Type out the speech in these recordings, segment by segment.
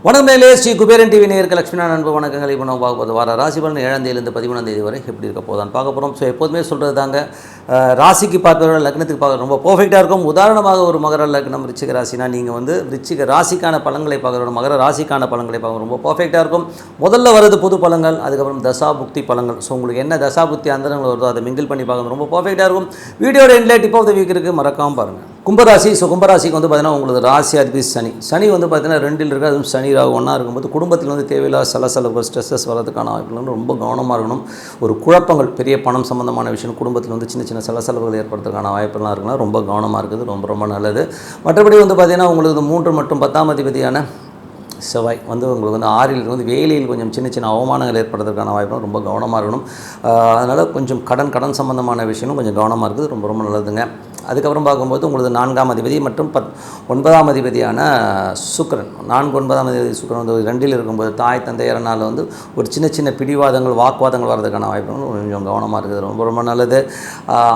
வணக்கம் நேயர்களே, ஸ்ரீ குபேரன் டிவி நேயருக்கு லட்சுமி நண்பு வணக்கங்கள். இப்போ நம்ம பார்க்க போது வார ராசி பலன் 7ஆம் தேதியிலிருந்து 13ஆம் தேதி வரை எப்படி இருக்க போதான்னு பார்க்க போகிறோம். ஸோ எப்போதுமே சொல்கிறது தாங்க, ராசிக்கு பார்ப்பவர்கள் லக்னத்துக்கு பார்க்க ரொம்ப பர்ஃபெக்டாக இருக்கும். உதாரணமாக ஒரு மகர லக்னம் விருச்சிக ராசினா நீங்கள் வந்து விருச்சிக ராசிக்கான பலன்களை பார்க்குறோம், மகர ராசிக்கான பலன்களை பார்க்க ரொம்ப பர்ஃபெக்டாக இருக்கும். முதல்ல வருது பொது பலன்கள், அதுக்கப்புறம் தசாபுக்தி பலன்கள். ஸோ உங்களுக்கு என்ன தசாபுக்தி அந்தரங்கள் வருதோ அதை மிங்கிள் பண்ணி பார்க்கணும், ரொம்ப பர்ஃபெக்டாக இருக்கும். வீடியோட எண்டில் டிப் ஆஃப் த வீக் இருக்குது, மறக்காமல் பாருங்கள். கும்பராசி. ஸோ கும்பராசிக்கு வந்து பார்த்தீங்கன்னா உங்களுக்கு ராசி அதிபதி சனி வந்து பார்த்தீங்கன்னா 2ல் இருக்குது. அதுவும் சனி ராகு ஒன்றா இருக்கும்போது குடும்பத்தில் வந்து தேவையில்லாத சலசலப்பு ஸ்ட்ரெஸ்ஸஸ் வரதுக்கான வாய்ப்புகள் ரொம்ப கவனமாக இருக்கணும். ஒரு குழப்பங்கள், பெரிய பணம் சம்மந்தமான விஷயம், குடும்பத்தில் வந்து சின்ன சின்ன சலசலப்புகள் ஏற்படுறதுக்கான வாய்ப்புலாம் இருக்குன்னா ரொம்ப கவனமாக இருக்குது, ரொம்ப ரொம்ப நல்லது. மற்றபடி வந்து பார்த்திங்கன்னா உங்களுக்கு 3 மற்றும் 10ஆம் அதிபதியான செவ்வாய் வந்து உங்களுக்கு வந்து 6ல் வந்து வேலையில் கொஞ்சம் சின்ன சின்ன அவமானங்கள் ஏற்படுறதுக்கான வாய்ப்புலாம் ரொம்ப கவனமாக இருக்கணும். அதனால் கொஞ்சம் கடன் சம்பந்தமான விஷயமும் கொஞ்சம் கவனமாக இருக்குது, ரொம்ப ரொம்ப நல்லதுங்க. அதுக்கப்புறம் பார்க்கும்போது உங்களுக்கு 4ஆம் அதிபதி மற்றும் 9ஆம் அதிபதியான சுக்கிரன், 4, 9ஆம் அதிபதி சுக்கிரன் வந்து 2ல் இருக்கும்போது தாய் தந்தையரனால் வந்து ஒரு சின்ன சின்ன பிடிவாதங்கள், வாக்குவாதங்கள் வரதுக்கான வாய்ப்புகள் கொஞ்சம் கவனமாக இருக்குது, ரொம்ப ரொம்ப நல்லது.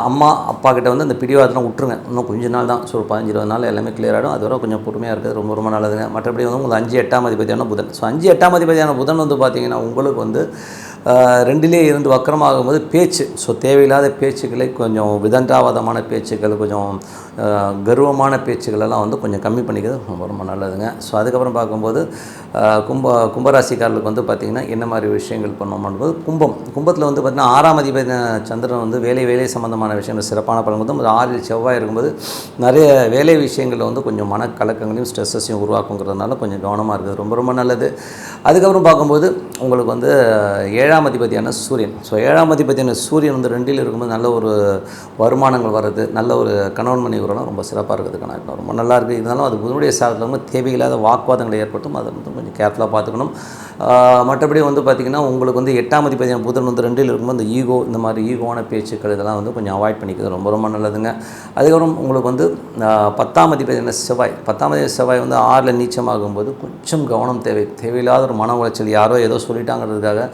அம்மா அப்பா கிட்ட வந்து அந்த பிடிவாதத்தெலாம் விட்டுருங்க, இன்னும் கொஞ்சம் நாள் தான், ஸோ 15-20 நாள் எல்லாமே கிளியர் ஆகிடும். அதுவரை கொஞ்சம் பொறுமையாக இருக்குது, ரொம்ப ரொம்ப நல்லதுங்க. மற்றபடி வந்து உங்களுக்கு 5, 8ஆம் அதிபதியான புதன். ஸோ 5, 8ஆம் அதிபதியான புதன் வந்து பார்த்திங்கன்னா உங்களுக்கு வந்து 2லே இருந்து வக்கரமாகும்போது பேச்சு, ஸோ தேவையில்லாத பேச்சுக்களை, கொஞ்சம் விதண்டாவாதமான பேச்சுக்கள், கொஞ்சம் கர்வமான பேச்சுக்களெல்லாம் வந்து கொஞ்சம் கம்மி பண்ணிக்கிறது ரொம்ப ரொம்ப நல்லதுங்க. ஸோ அதுக்கப்புறம் பார்க்கும்போது கும்பராசிக்காரர்களுக்கு வந்து பார்த்திங்கன்னா என்ன மாதிரி விஷயங்கள் பண்ணோம்னும்போது கும்பத்தில் வந்து பார்த்திங்கன்னா 6ஆம் அதிபதி சந்திரன் வந்து வேலை சம்மந்தமான விஷயங்கள் சிறப்பான பலன் வந்து 6ல் செவ்வாய் இருக்கும்போது நிறைய வேலை விஷயங்களில் வந்து கொஞ்சம் மனக்கலக்கங்களையும் ஸ்ட்ரெஸ்ஸையும் உருவாக்குங்கிறதுனால கொஞ்சம் கவனமாக இருக்குது, ரொம்ப ரொம்ப நல்லது. அதுக்கப்புறம் பார்க்கும்போது உங்களுக்கு வந்து 7ஆம் அதிபதியான சூரியன். ஸோ 7ஆம் அதிபதியான சூரியன் வந்து 2ல் இருக்கும்போது நல்ல ஒரு வருமானங்கள் வர்றது, நல்ல ஒரு கணவன் மனைவி உறவுலாம் ரொம்ப சிறப்பாக இருக்கிறதுக்கான ரொம்ப நல்லா இருக்குது. இருந்தாலும் அது புதனுடைய சாதத்தில் வந்து தேவையில்லாத வாக்குவாதங்களை ஏற்படுத்தும், அதை வந்து கொஞ்சம் கேர்ஃபுல்லாக பார்த்துக்கணும். மற்றபடி வந்து பார்த்திங்கன்னா உங்களுக்கு வந்து 8ஆம் அதிபதியான புதன் வந்து 2ல் இருக்கும்போது இந்த ஈகோ, இந்த மாதிரி ஈகோவான பேச்சுக்கள் இதெல்லாம் வந்து கொஞ்சம் அவாய்ட் பண்ணிக்கிறது ரொம்ப ரொம்ப நல்லதுங்க. அதுக்கப்புறம் உங்களுக்கு வந்து 10ஆம் அதிபதியான செவ்வாய், 10ஆம் அதிபதி செவ்வாய் வந்து 6ல் நீச்சமாகும்போது கொஞ்சம் கவனம் தேவையில்லாத ஒரு மன உளைச்சல், யாரோ ஏதோ சொல்லிட்டாங்கிறதுக்காக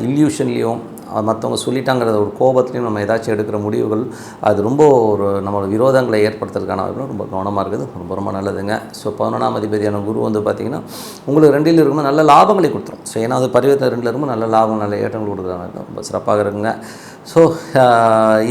இல்யூஷன்லேயும் மற்றவங்க சொல்லிட்டாங்கிறத ஒரு கோபத்துலேயும் நம்ம ஏதாச்சும் எடுக்கிற முடிவுகள் அது ரொம்ப ஒரு நம்மளோட விரோதங்களை ஏற்படுத்துறதுக்கான வாய்ப்பு ரொம்ப கவனமாக இருக்குது, ரொம்ப ரொம்ப நல்லதுங்க. ஸோ 11ஆம் அதிபதியான குரு வந்து பார்த்திங்கன்னா உங்களுக்கு 2ல் இருக்கும்போது நல்ல லாபங்களை கொடுத்துரும். ஸோ ஏன்னா அது பரிவர்த்தனை 2ல் இருக்கும்போது நல்ல லாபம், நல்ல ஏற்றங்கள் கொடுக்குறாங்க, ரொம்ப சிறப்பாக இருக்குங்க. ஸோ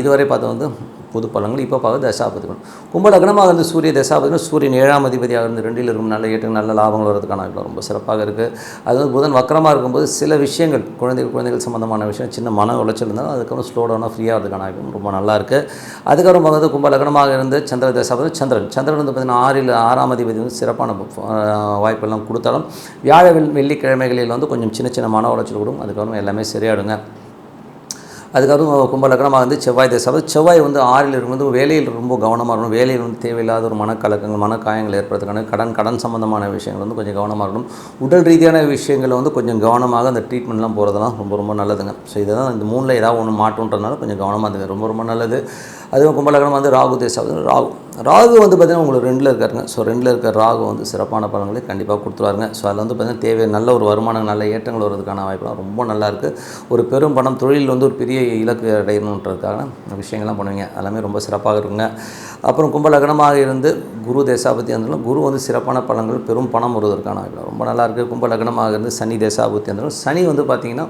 இதுவரை பார்த்து வந்து பொது பலன்கள். இப்போ பார்க்க தசாபதிகள். கும்ப லக்னமாக இருந்து சூரிய தசாபதிகள், சூரியன் 7ஆம் அதிபதியாக இருந்து 2ல் இருக்கும் நல்ல ஏற்றங்கள், நல்ல லாபங்கள் வரதுக்கான ரொம்ப சிறப்பாக இருக்குது. அது வந்து புதன் வக்கரமாக இருக்கும்போது சில விஷயங்கள் குழந்தைகள் சம்மந்தமான விஷயம் சின்ன மன உளைச்சல் இருந்தாலும் அதுக்கப்புறம் ஸ்லோ டவுனாக ஃப்ரீயாக இருக்கிறதுக்கான ரொம்ப நல்லா இருக்குது. அதுக்கப்புறம் பார்க்குறது கும்ப லக்னமாக இருந்து சந்திர தசாபதி சந்திரன் வந்து பார்த்திங்கன்னா 6ஆம் அதிபதி வந்து சிறப்பான வாய்ப்பெல்லாம் கொடுத்தாலும் வெள்ளிக்கிழமைகளில் வந்து கொஞ்சம் சின்ன சின்ன மன உளைச்சல் கொடுக்கும், அதுக்கப்புறம் எல்லாமே சரியாயிடுங்க. அதுக்கப்புறம் கும்ப லக்னமாக வந்து செவ்வாய் தசாபதி, செவ்வாய் வந்து 6ல் இருக்கும்போது வேலையில் ரொம்ப கவனமாக இருக்கணும். வேலையில் வந்து தேவையில்லாத ஒரு மனக்கலக்கங்கள், மனக்காயங்கள் ஏற்படுறதுக்கான கடன் சம்மந்தமான விஷயங்கள் வந்து கொஞ்சம் கவனமாக இருக்கணும். உடல் ரீதியான விஷயங்களில் வந்து கொஞ்சம் கவனமாக அந்த ட்ரீட்மெண்ட்லாம் போகிறதெல்லாம் ரொம்ப ரொம்ப நல்லதுங்க. ஸோ இதெல்லாம் இந்த 3ல் ஏதாவது ஒன்று மாட்டுன்றதுனால கொஞ்சம் கவனமாக இருந்தது, ரொம்ப ரொம்ப நல்லது. அதுவும் கும்பலக்னம் வந்து ராகு தசாபதி, ராகு வந்து பார்த்திங்கன்னா உங்களுக்கு 2ல் இருக்காருங்க. ஸோ 2ல் இருக்கிற ராகு வந்து சிறப்பான பலன்களை கண்டிப்பாக கொடுத்துருவாருங்க. ஸோ அதில் வந்து பார்த்திங்கன்னா தேவை நல்ல ஒரு வருமானம், நல்ல ஏற்றங்கள் வருவதற்கான வாய்ப்புலாம் ரொம்ப நல்லாயிருக்கு. ஒரு பெரும் பணம் தொழில் வந்து ஒரு பெரிய இலக்கு அடையணுன்றதுக்கான விஷயங்கள்லாம் பண்ணுவீங்க, எல்லாமே ரொம்ப சிறப்பாக இருக்குங்க. அப்புறம் கும்ப லக்னமாக இருந்து குரு தசாபதி இருந்தாலும் குரு வந்து சிறப்பான பலன்கள், பெரும் பணம் வருவதற்கான வாய்ப்பு ரொம்ப நல்லாயிருக்கு. கும்ப லக்னமாக இருந்து சனி தசாபதி இருந்தாலும் சனி வந்து பார்த்திங்கன்னா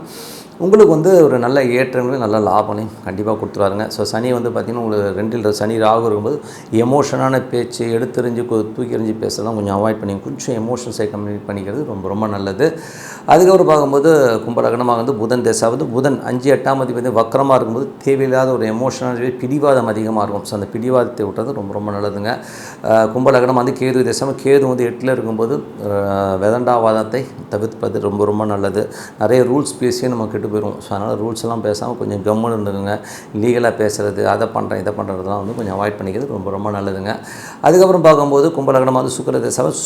உங்களுக்கு வந்து ஒரு நல்ல ஏற்றங்களும் நல்ல லாபனையும் கண்டிப்பாக கொடுத்துருவாருங்க. ஸோ சனி வந்து பார்த்திங்கன்னா உங்களுக்கு 2ல் சனி ராகு இருக்கும்போது எமோஷனான பேச்சு, எடுத்தெறிஞ்சு தூக்கி எறிஞ்சு பேசலாம் கொஞ்சம் அவாய்ட் பண்ணி கொஞ்சம் எமோஷன்ஸை கம்யூனிகேட் பண்ணிக்கிறது ரொம்ப ரொம்ப நல்லது. அதுக்கப்புறம் பார்க்கும்போது கும்ப லக்னமாக வந்து புதன் தசாபதி, புதன் 5, 8ஆம் அதிபதி வக்கரமாக இருக்கும்போது தேவையில்லாத ஒரு எமோஷனல் பிடிவாதம் அதிகமாக இருக்கும். ஸோ அந்த பிடிவாதத்தை விட்டுறது ரொம்ப ரொம்ப நல்லதுங்க. கும்ப லக்னம் வந்து கேது தசாபதி, கேது வந்து 8ல் இருக்கும்போது விதண்டாவாதத்தை தவிர்ப்பது ரொம்ப ரொம்ப நல்லது. நிறைய ரூல்ஸ் பேசியே நம்ம கெட்டு போயிடும். ஸோ அதனால் ரூல்ஸ் எல்லாம் பேசாமல் கொஞ்சம் கம்முன்னு இருந்துக்குங்க. லீகலாக பேசுகிறது, அதை பண்ணுறேன் இதை பண்ணுறதுலாம் வந்து கொஞ்சம் அவாய்ட் பண்ணிக்கிறது ரொம்ப ரொம்ப நல்லதுங்க. அதுக்கப்புறம் பார்க்கும்போது கும்ப லக்னமாக வந்து சுக்கிர தசாபதி,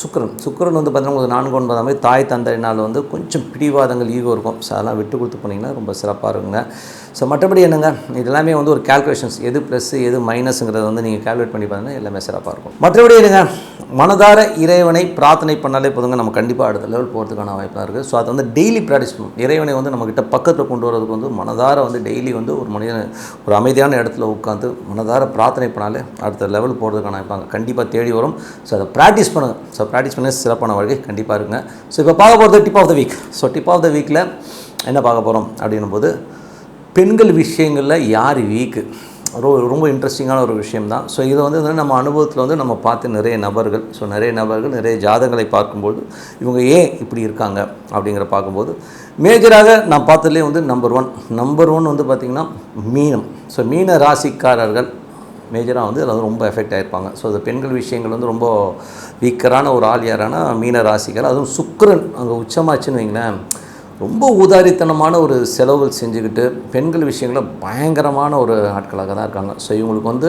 சுக்கிரன் வந்து பார்த்திங்கன்னா உங்களுக்கு 4, 9ஆம் தேதி தாய் தந்தையினால் வந்து கொஞ்சம் பிடிவாதங்கள் ஈகோ இருக்கும். ஸோ அதெல்லாம் விட்டு கொடுத்து போனீங்கன்னா ரொம்ப சிறப்பாக இருக்குங்க. ஸோ மற்றபடி என்னங்க, இதெல்லாமே வந்து ஒரு கால்குலேஷன்ஸ், எது ப்ளஸ் எது மைனஸுங்கிறத வந்து நீங்கள் கால்குலேட் பண்ணி பார்த்தீங்கன்னா எல்லாமே சிறப்பாக இருக்கும். மற்றபடி என்னங்க, மனதார இறைவனை பிரார்த்தனை பண்ணாலே போதுங்க, நம்ம கண்டிப்பாக அடுத்த லெவல் போகிறதுக்கான வாய்ப்பாக இருக்குது. ஸோ அதை வந்து டெய்லி ப்ராக்டிஸ் பண்ணணும். இறைவனை வந்து நம்மக்கிட்ட பக்கத்தில் கொண்டு வரதுக்கு வந்து மனதார வந்து டெய்லி வந்து ஒரு மனிதன் ஒரு அமைதியான இடத்துல உட்காந்து மனதார பிரார்த்தனை பண்ணாலே அடுத்த லெவல் போகிறதுக்கான வாய்ப்பாங்க கண்டிப்பாக தேடி வரும். ஸோ அதை ப்ராக்டிஸ் பண்ணுங்கள். ஸோ ப்ராக்டிஸ் பண்ணி சிறப்பான வாழ்க்கை கண்டிப்பாக இருக்குங்க. ஸோ இப்போ பார்க்க போகிறது tip of the week. So tip of the வீக்கில் என்ன பார்க்க போகிறோம் அப்படின்னும் போது, பெண்கள் விஷயங்களில் யார் வீக்கு, ரொம்ப இன்ட்ரெஸ்டிங்கான ஒரு விஷயம்தான். ஸோ இதை வந்து நம்ம அனுபவத்தில் வந்து நம்ம பார்த்து நிறைய நபர்கள் நிறைய ஜாதகங்களை பார்க்கும்போது இவங்க ஏன் இப்படி இருக்காங்க அப்படிங்கிற பார்க்கும்போது, மேஜராக நான் பார்த்ததுலேயே வந்து நம்பர் ஒன் வந்து பார்த்திங்கன்னா மீனம். ஸோ மீன ராசிக்காரர்கள் மேஜராக வந்து அதில் ரொம்ப எஃபெக்ட் ஆகிருப்பாங்க. ஸோ அது பெண்கள் விஷயங்கள் வந்து ரொம்ப வீக்கரான ஒரு ஆள் யாரான மீன ராசிகள். அதுவும் சுக்கிரன் அங்கே உச்சமாச்சுன்னு வைங்களேன், ரொம்ப ஊதாரித்தனமான ஒரு செலவுகள் செஞ்சுக்கிட்டு பெண்கள் விஷயங்களில் பயங்கரமான ஒரு ஆட்களாக தான் இருக்காங்க. ஸோ இவங்களுக்கு வந்து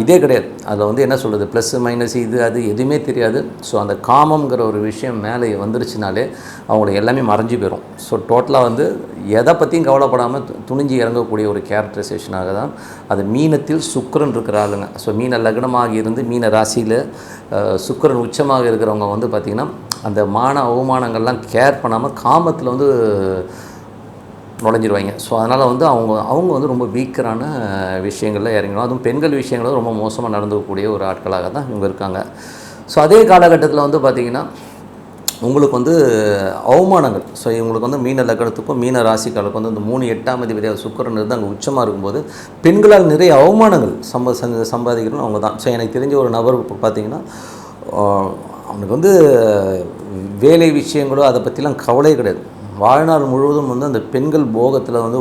இதே கிடையாது, அதில் வந்து என்ன சொல்கிறது, ப்ளஸ் மைனஸ் இது அது எதுவுமே தெரியாது. ஸோ அந்த காமங்கிற ஒரு விஷயம் மேலே வந்துருச்சுனாலே அவங்களுக்கு எல்லாமே மறைஞ்சு போயிடும். ஸோ டோட்டலாக வந்து எதை பற்றியும் கவலைப்படாமல் துணிஞ்சு இறங்கக்கூடிய ஒரு கேரக்டரைசேஷனாக தான் அது மீனத்தில் சுக்கிரன் இருக்கிற ஆளுங்க. ஸோ மீன லக்னமாக இருந்து மீன ராசியில் சுக்கிரன் உச்சமாக இருக்கிறவங்க வந்து பார்த்திங்கன்னா அந்த அவமானங்கள்லாம் கேர் பண்ணாமல் காமத்தில் வந்து நுழைஞ்சிருவாங்க. ஸோ அதனால் வந்து அவங்க வந்து ரொம்ப வீக்கரான விஷயங்களில் இறங்கணும். அதுவும் பெண்கள் விஷயங்களும் ரொம்ப மோசமாக நடந்துக்கக்கூடிய ஒரு ஆட்களாக தான் இவங்க இருக்காங்க. ஸோ அதே காலகட்டத்தில் வந்து பார்த்திங்கன்னா உங்களுக்கு வந்து அவமானங்கள். ஸோ இவங்களுக்கு வந்து மீன லக்னத்துக்கும் மீன ராசிக்காலுக்கும் வந்து இந்த 3 8ஆம் அதிபதியாக சுக்கிரன் இருந்து அங்கே உச்சமாக இருக்கும்போது பெண்களால் நிறைய அவமானங்கள் சம்பாதிக்கிறோம் அவங்க தான். ஸோ எனக்கு தெரிஞ்ச ஒரு நபர் பார்த்திங்கன்னா அவனுக்கு வந்து வேலை விஷயங்களோ அதை பற்றிலாம் கவலையே கிடையாது. வாழ்நாள் முழுவதும் வந்து அந்த பெண்கள் போகத்தில் வந்து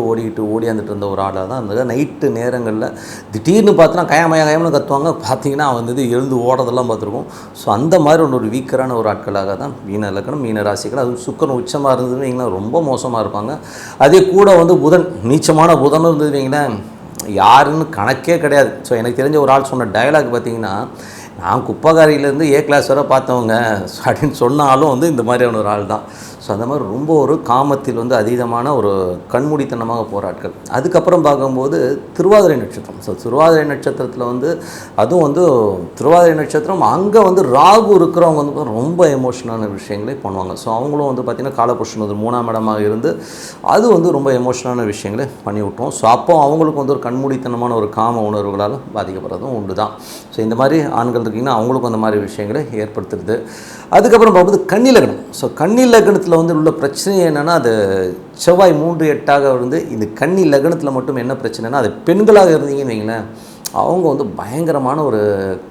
ஓடியாந்துட்டு இருந்த ஒரு ஆளாக தான் இருந்தது. நைட்டு நேரங்களில் திடீர்னு பார்த்தோன்னா கயமயம்னு கத்துவாங்க. பார்த்திங்கன்னா அவன் வந்து எழுந்து ஓடுறதெல்லாம் பார்த்துருக்கோம். ஸோ அந்த மாதிரி ஒரு வீக்கரான ஒரு ஆட்களாக தான் மீன லக்னம் மீன ராசிகள். அதுவும் சுக்கிரன் உச்சமாக இருந்ததுன்னு வைங்களேன், ரொம்ப மோசமாக இருப்பாங்க. அதே கூட வந்து நீச்சமான புதனும் இருந்தது வைங்களேன், யாருன்னு கணக்கே கிடையாது. ஸோ எனக்கு தெரிஞ்ச ஒரு ஆள் சொன்ன டயலாக் பார்த்திங்கன்னா, நான் குப்பகாரியிலேருந்து ஏ கிளாஸ் வரை பார்த்தவங்க அப்படின்னு சொன்னாலும் வந்து இந்த மாதிரியான ஒரு ஆள் தான். ஸோ அந்த மாதிரி ரொம்ப ஒரு காமத்தில் வந்து அதீதமான ஒரு கண்மூடித்தனமாக போராட்கள். அதுக்கப்புறம் பார்க்கும்போது திருவாதிரை நட்சத்திரம். ஸோ திருவாதிரை நட்சத்திரத்தில் வந்து அதுவும் வந்து திருவாதிரை நட்சத்திரம் அங்கே வந்து ராகு இருக்கிறவங்க வந்து ரொம்ப எமோஷனான விஷயங்களே பண்ணுவாங்க. ஸோ அவங்களும் வந்து பார்த்திங்கன்னா காலபுருஷன் வந்து 3ஆம் இடமாக இருந்து அது வந்து ரொம்ப எமோஷனான விஷயங்களே பண்ணி விட்டோம். ஸோ அப்போ அவங்களுக்கு வந்து ஒரு கண்மூடித்தனமான ஒரு காம உணர்வுகளால் பாதிக்கப்படுறதும் உண்டு தான். ஸோ இந்த மாதிரி ஆண்கள் இருக்கிங்கன்னா அவங்களுக்கும் அந்த மாதிரி விஷயங்களை ஏற்படுத்துறது. அதுக்கப்புறம் பார்க்கும்போது கன்னி லக்னம். ஸோ கன்னி லக்னத்தில் வந்து உள்ள பிரச்சனை என்னென்னா, அது செவ்வாய் 3 8ஆக வந்து இந்த கன்னி லக்னத்தில் மட்டும் என்ன பிரச்சனைனா, அது பெண்களாக இருந்தீங்கன்னு வைங்களேன், அவங்க வந்து பயங்கரமான ஒரு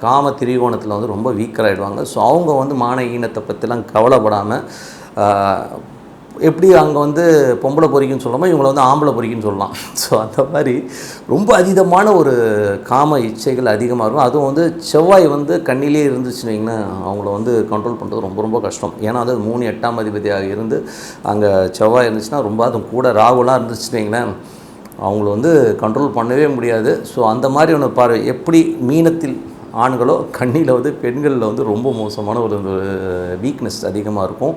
காம திரிகோணத்தில் வந்து ரொம்ப வீக்கராகிடுவாங்க. ஸோ அவங்க வந்து மான ஈனத்தை பற்றிலாம் கவலைப்படாமல் எப்படி அங்கே வந்து பொம்பளை பொறிக்குன்னு சொல்லலாமா, இவங்களை வந்து ஆம்பளை பொறிக்குன்னு சொல்லலாம். ஸோ அந்த மாதிரி ரொம்ப அதீதமான ஒரு காம இச்சைகள் அதிகமாக இருக்கும். அதுவும் வந்து செவ்வாய் வந்து கண்ணிலே இருந்துச்சுன்னு வைங்கன்னா அவங்கள வந்து கண்ட்ரோல் பண்ணுறது ரொம்ப ரொம்ப கஷ்டம். ஏன்னா அது 3 8ஆம் அதிபதியாக இருந்து அங்கே செவ்வாய் இருந்துச்சுன்னா ரொம்ப, அதுவும் கூட ராகுலாம் இருந்துச்சுன்னு வைங்களேன், அவங்கள வந்து கண்ட்ரோல் பண்ணவே முடியாது. ஸோ அந்த மாதிரி ஒன்று பாரு, எப்படி மீனத்தில் ஆண்களோ கண்ணியில் வந்து பெண்களில் வந்து ரொம்ப மோசமான ஒரு வீக்னஸ் அதிகமாக இருக்கும்.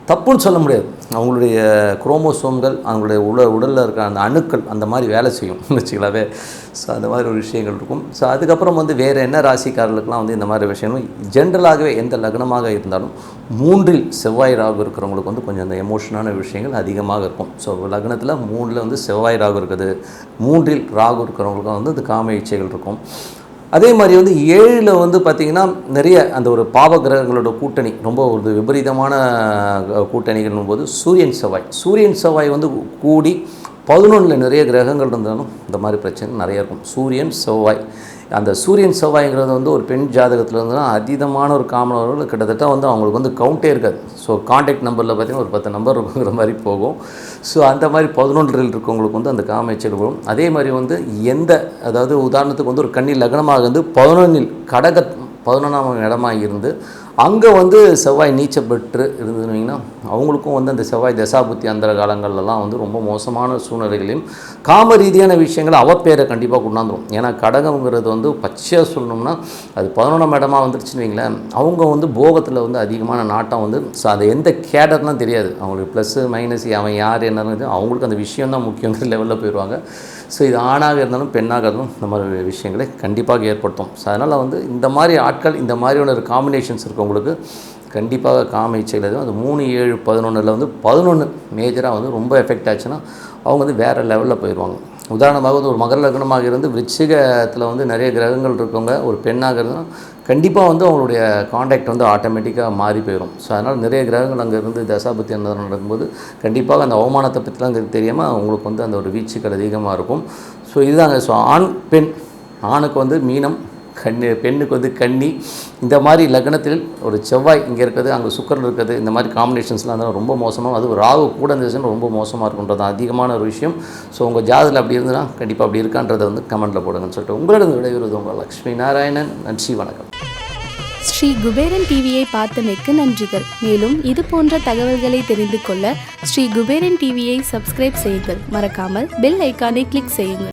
தப்புன்னு சொல்ல முடியாது. அவங்களுடைய குரோமோசோம்கள் அவங்களுடைய உடலில் இருக்கிற அந்த அணுக்கள் அந்த மாதிரி வேலை செய்யும் வச்சுக்கலாவே. ஸோ அந்த மாதிரி ஒரு விஷயங்கள் இருக்கும். ஸோ அதுக்கப்புறம் வந்து வேறு என்ன ராசிக்காரர்களுக்கெலாம் வந்து இந்த மாதிரி விஷயங்கள் ஜென்ரலாகவே எந்த லக்னமாக இருந்தாலும் 3இல் செவ்வாய் ராகு இருக்கிறவங்களுக்கு வந்து கொஞ்சம் அந்த எமோஷனான விஷயங்கள் அதிகமாக இருக்கும். ஸோ லக்னத்தில் 3இல் வந்து செவ்வாய் ராகு இருக்குது, 3இல் ராகு இருக்கிறவங்களுக்கு வந்து அந்த காம இச்சைகள் இருக்கும். அதே மாதிரி வந்து 7ல் வந்து பார்த்திங்கன்னா நிறைய அந்த ஒரு பாவ கிரகங்களோட கூட்டணி, ரொம்ப ஒரு விபரீதமான கூட்டணிகள்னும் போது சூரியன் செவ்வாய் வந்து கூடி 11ல் நிறைய கிரகங்கள் இருந்தாலும் இந்த மாதிரி பிரச்சனை நிறைய இருக்கும். சூரியன் செவ்வாய்ங்கிறது வந்து ஒரு பெண் ஜாதகத்தில் இருந்ததுன்னா அதீதமான ஒரு காமனவர்கள் கிட்டத்தட்ட வந்து அவங்களுக்கு வந்து கவுண்டே இருக்காது. ஸோ கான்டாக்ட் நம்பரில் பார்த்திங்கன்னா ஒரு 10 நம்பர் இருக்குங்கிற மாதிரி போகும். ஸோ அந்த மாதிரி 11ல் இருக்கவங்களுக்கு வந்து அந்த காம இச்சைகள் வரும். அதே மாதிரி வந்து அதாவது உதாரணத்துக்கு வந்து ஒரு கன்னி லக்னமாக இருந்து 11ல் கடக 11ஆம் இடமாக இருந்து அங்கே வந்து செவ்வாய் நீச்சம் பெற்று இருந்ததுன்னா அவங்களுக்கும் வந்து அந்த செவ்வாய் தசாபுத்தி அந்த காலங்கள்லாம் வந்து ரொம்ப மோசமான சூழ்நிலைகளையும் காம ரீதியான விஷயங்களை அவப்பேரை கண்டிப்பாக கொண்டாந்துடும். ஏன்னா கடகம்ங்கிறது வந்து பச்சையாக சொல்லணும்னா அது 11ஆம் இடமா வந்துருச்சுன்னு வைங்களேன், அவங்க வந்து போகத்தில் வந்து அதிகமான நாட்டம் வந்து அது எந்த கேடர்லாம் தெரியாது அவங்களுக்கு, ப்ளஸ்ஸு மைனஸ் அவன் யார் என்னன்னு அவங்களுக்கு அந்த விஷயம் தான் முக்கியங்கிற லெவலில் போயிடுவாங்க. ஸோ இது ஆணாக இருந்தாலும் பெண்ணாக இருந்தாலும் இந்த மாதிரி விஷயங்களை கண்டிப்பாக ஏற்படுத்தும். ஸோ அதனால் வந்து இந்த மாதிரி ஆட்கள் இந்த மாதிரியான ஒரு காம்பினேஷன்ஸ் இருக்கவங்களுக்கு கண்டிப்பாக காம இச்சைகள் எதுவும் அது 3, 7, 11 வந்து 11 மேஜராக வந்து ரொம்ப எஃபெக்ட் ஆச்சுன்னா அவங்க வந்து வேறு லெவலில் போயிடுவாங்க. உதாரணமாக வந்து ஒரு மகர லக்னமாக இருந்து விருச்சிகத்தில் வந்து நிறைய கிரகங்கள் இருக்கவங்க ஒரு பெண்ணாக இருந்தால் கண்டிப்பாக வந்து அவங்களுடைய காண்டாக்ட் வந்து ஆட்டோமேட்டிக்காக மாறி போயிடும். ஸோ அதனால் நிறைய கிரகங்கள் அங்கே இருந்து தசாபுத்தி அந்த நடக்கும்போது கண்டிப்பாக அந்த அவமானத்தை பற்றிலாம் தெரியாமல் அவங்களுக்கு வந்து அந்த ஒரு வீச்சுக்கள் அதிகமாக இருக்கும். ஸோ இதுதாங்க. ஸோ ஆண் பெண், ஆணுக்கு வந்து மீனம், பெண்ணுக்கு வந்து கன்னி, இந்த மாதிரி லக்னத்தில் ஒரு செவ்வாய் இங்கே இருக்கிறது, அங்கே சுக்கிரன் இருக்கிறது, இந்த மாதிரி காம்பினேஷன்ஸ்லாம் இருந்தால் ரொம்ப மோசமாக, அது ராகு கூட இருந்துச்சுன்னா ரொம்ப மோசமாக இருக்குன்றது அதிகமான ஒரு விஷயம். ஸோ உங்கள் ஜாதகத்தில் அப்படி இருந்ததுன்னா கண்டிப்பாக அப்படி இருக்கான்றதை வந்து கமெண்ட்டில் போடுங்கன்னு சொல்லிட்டு உங்களிடம் விடைபெறுவது உங்கள் லக்ஷ்மி நாராயணன். நன்றி, வணக்கம். ஸ்ரீ குபேரன் டிவியை பார்த்தமைக்கு நன்றிகள். மேலும் இது போன்ற தகவல்களை தெரிந்து கொள்ள ஸ்ரீ குபேரன் டிவியை சப்ஸ்கிரைப் செய்யுங்கள். மறக்காமல் பெல் ஐக்கானை கிளிக் செய்யுங்கள்.